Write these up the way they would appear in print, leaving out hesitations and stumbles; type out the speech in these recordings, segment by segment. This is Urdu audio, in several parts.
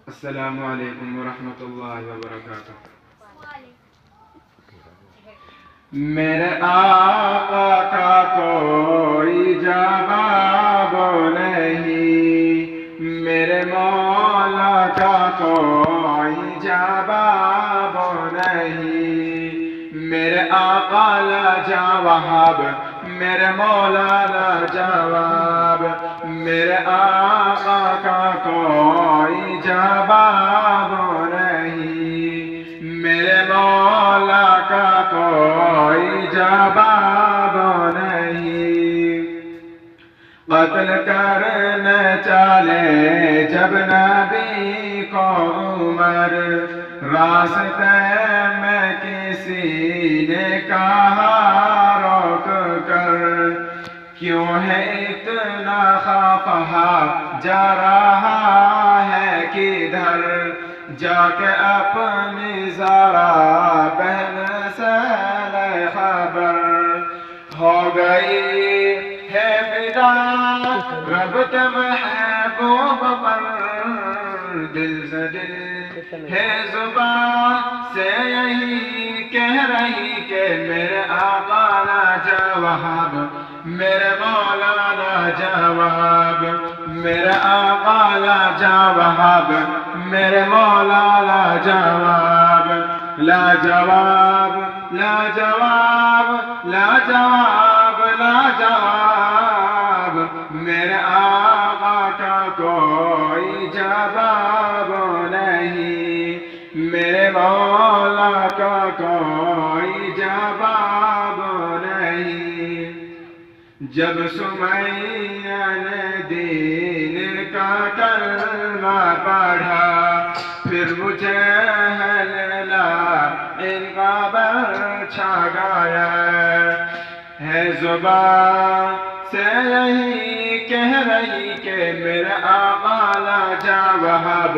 السلام علیکم ورحمۃ اللہ وبرکاتہ۔ میرے آقا کا کوئی جواب نہیں، میرے مولا کا کوئی جواب نہیں، میرے آقا لاجواب، میرے مولا لاجواب، میرے آقا کا کوئی جواب نہیں، میرے مولا کا کوئی جواب نہیں۔ قتل کرنے چلے جب نبی کو عمر، راستے میں کسی نے کہا روک کر، کیوں ہے اتنا خفا، جا رہا ہے کدھر، جا کے اپنی ذرا بہن سے لے خبر، ہو گئی ہے فدا رب کے محبوب پر، دل سے دل ہے زبان سے یہی کہہ رہی کہ میرے آقا لاجواب، میرے مولا لاجواب، میرے آقا لاجواب، میرے مولا لاجواب، لاجواب لاجواب لاجواب لاجواب، میرے آقا کا کوئی جواب نہیں، میرے مولا کا کوئی جواب نہیں۔ جب سمیہ نے دین کا کلمہ پڑھا، پھر مجھے ہے لیلا ان کا برچھا گایا، ہے زبان سے یہی کہہ رہی کہ میرے آقا لاجواب،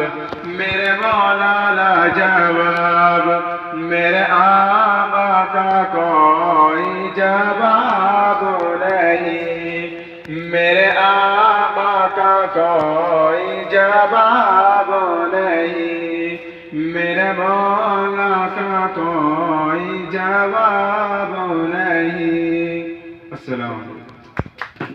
میرے مولا لاجواب، میرے آقا کا کوئی جواب نہیں، میرے آقا کا کوئی جواب نہیں، میرے مولا کا کوئی جواب نہیں۔ السلام علیکم۔